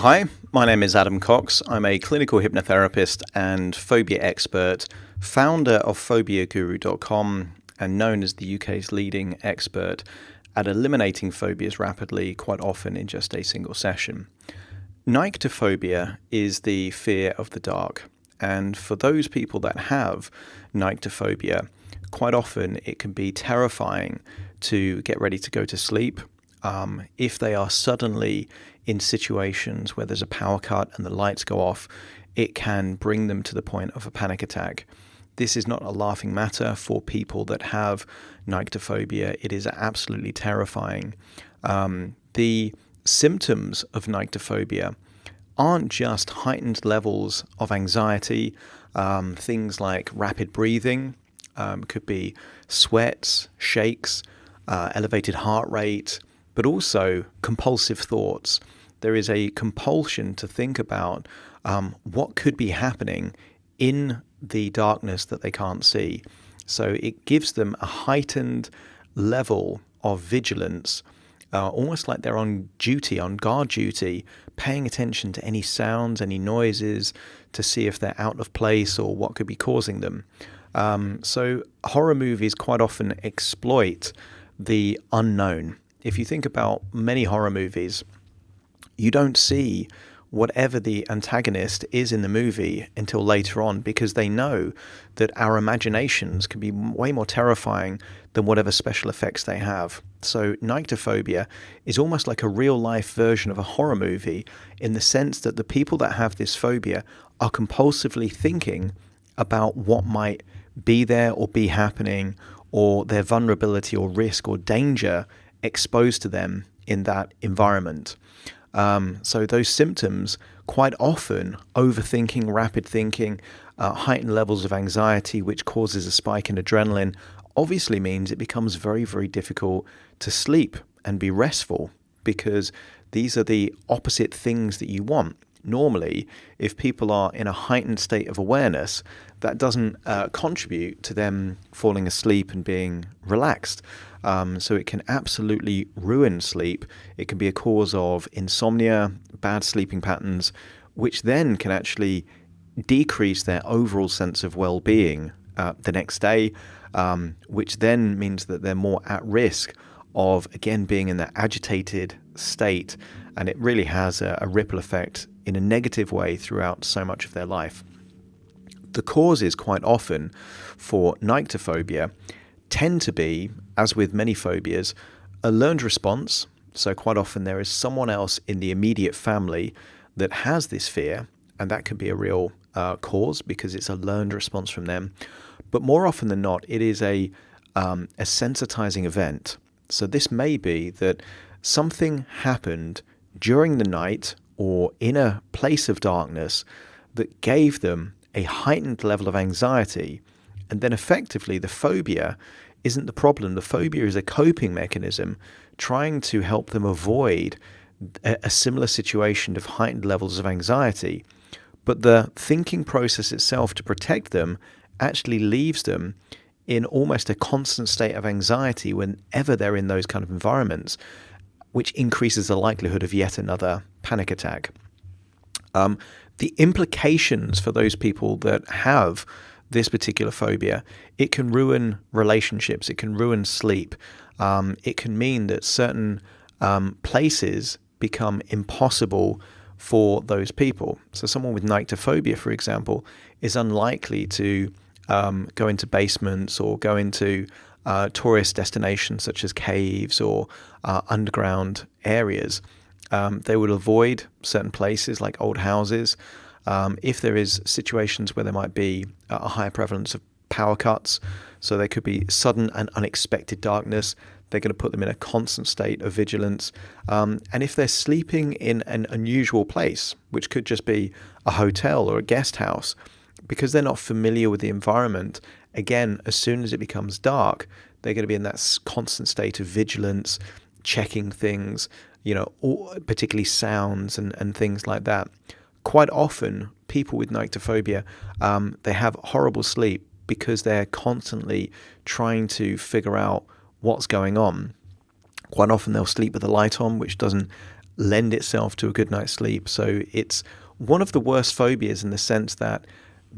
Hi, my name is Adam Cox. I'm a clinical hypnotherapist and phobia expert, founder of phobiaguru.com, and known as the UK's leading expert at eliminating phobias rapidly, quite often in just a single session. Nyctophobia is the fear of the dark. And for those people that have nyctophobia, quite often it can be terrifying to get ready to go to sleep. If they are suddenly in situations where there's a power cut and the lights go off, it can bring them to the point of a panic attack. This is not a laughing matter for people that have nyctophobia. It is absolutely terrifying. The symptoms of nyctophobia aren't just heightened levels of anxiety, things like rapid breathing, could be sweats, shakes, elevated heart rate, but also compulsive thoughts. There is a compulsion to think about what could be happening in the darkness that they can't see. So it gives them a heightened level of vigilance, almost like they're on duty, on guard duty, paying attention to any sounds, any noises, to see if they're out of place or what could be causing them. So horror movies quite often exploit the unknown. If you think about many horror movies, you don't see whatever the antagonist is in the movie until later on, because they know that our imaginations can be way more terrifying than whatever special effects they have. So nyctophobia is almost like a real life version of a horror movie, in the sense that the people that have this phobia are compulsively thinking about what might be there or be happening, or their vulnerability or risk or danger exposed to them in that environment. So those symptoms, quite often overthinking, rapid thinking, heightened levels of anxiety, which causes a spike in adrenaline, obviously means it becomes very, very difficult to sleep and be restful, because these are the opposite things that you want. Normally, if people are in a heightened state of awareness, that doesn't contribute to them falling asleep and being relaxed. So it can absolutely ruin sleep. It can be a cause of insomnia, bad sleeping patterns, which then can actually decrease their overall sense of well-being the next day, which then means that they're more at risk of, again, being in that agitated state. And it really has a ripple effect in a negative way throughout so much of their life. The causes quite often for nyctophobia tend to be, as with many phobias, a learned response. So quite often there is someone else in the immediate family that has this fear, and that can be a real cause, because it's a learned response from them. But more often than not, it is a sensitizing event. So this may be that something happened during the night or in a place of darkness that gave them a heightened level of anxiety, and then effectively the phobia isn't the problem. The phobia is a coping mechanism trying to help them avoid a similar situation of heightened levels of anxiety. But the thinking process itself to protect them actually leaves them in almost a constant state of anxiety whenever they're in those kind of environments, which increases the likelihood of yet another panic attack. The implications for those people that have this particular phobia, it can ruin relationships, it can ruin sleep, it can mean that certain places become impossible for those people. So someone with nyctophobia, for example, is unlikely to go into basements or go into tourist destinations such as caves or underground areas. They would avoid certain places like old houses. If there is situations where there might be a higher prevalence of power cuts, so there could be sudden and unexpected darkness, they're going to put them in a constant state of vigilance. And if they're sleeping in an unusual place, which could just be a hotel or a guest house, because they're not familiar with the environment, again, as soon as it becomes dark, they're going to be in that constant state of vigilance, checking things, particularly sounds and things like that. Quite often, people with nyctophobia, they have horrible sleep because they're constantly trying to figure out what's going on. Quite often they'll sleep with the light on, which doesn't lend itself to a good night's sleep. So it's one of the worst phobias in the sense that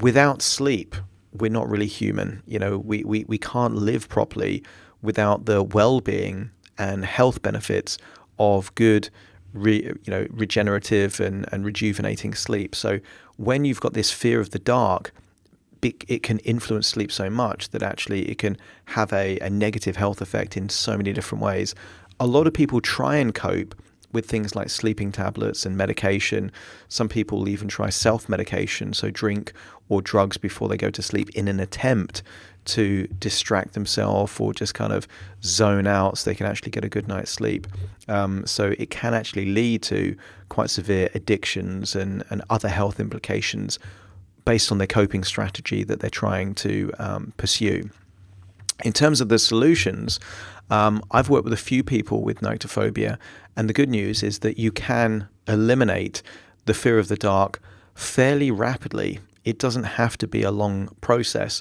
without sleep, we're not really human. We can't live properly without the well-being and health benefits of good, regenerative and rejuvenating sleep. So when you've got this fear of the dark, it can influence sleep so much that actually it can have a negative health effect in so many different ways. A lot of people try and cope with things like sleeping tablets and medication. Some people even try self-medication, so drink or drugs before they go to sleep in an attempt to distract themselves or just kind of zone out so they can actually get a good night's sleep. So it can actually lead to quite severe addictions and other health implications based on their coping strategy that they're trying to pursue. In terms of the solutions, I've worked with a few people with nyctophobia, and the good news is that you can eliminate the fear of the dark fairly rapidly. It doesn't have to be a long process.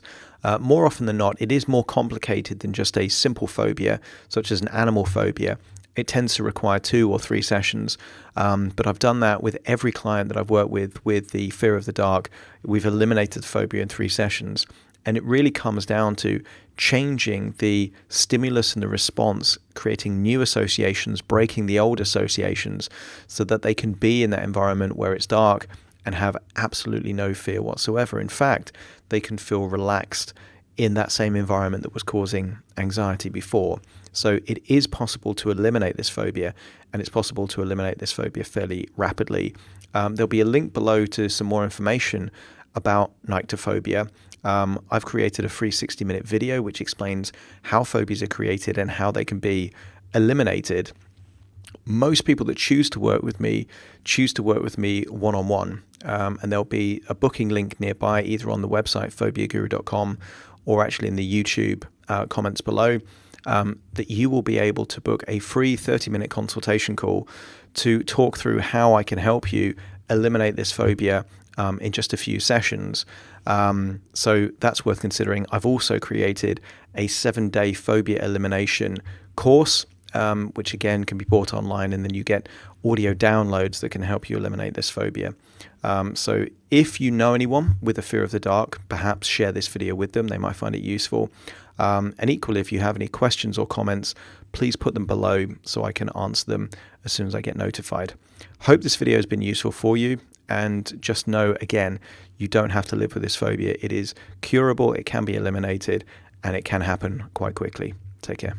More often than not, it is more complicated than just a simple phobia, such as an animal phobia. It tends to require 2 or 3 sessions, but I've done that with every client that I've worked with the fear of the dark. We've eliminated the phobia in 3 sessions, and it really comes down to changing the stimulus and the response, creating new associations, breaking the old associations so that they can be in that environment where it's dark and have absolutely no fear whatsoever. In fact, they can feel relaxed in that same environment that was causing anxiety before. So it is possible to eliminate this phobia, and it's possible to eliminate this phobia fairly rapidly. There'll be a link below to some more information about nyctophobia. I've created a free 60-minute video which explains how phobias are created and how they can be eliminated. Most people that choose to work with me one-on-one, and there'll be a booking link nearby, either on the website phobiaguru.com or actually in the YouTube comments below, that you will be able to book a free 30-minute consultation call to talk through how I can help you eliminate this phobia in just a few sessions. So that's worth considering. I've also created a 7-day phobia elimination course, which again can be bought online, and then you get audio downloads that can help you eliminate this phobia. So if you know anyone with a fear of the dark, perhaps share this video with them. They might find it useful. And equally, if you have any questions or comments, please put them below so I can answer them as soon as I get notified. Hope this video has been useful for you. And just know, again, you don't have to live with this phobia. It is curable, it can be eliminated, and it can happen quite quickly. Take care.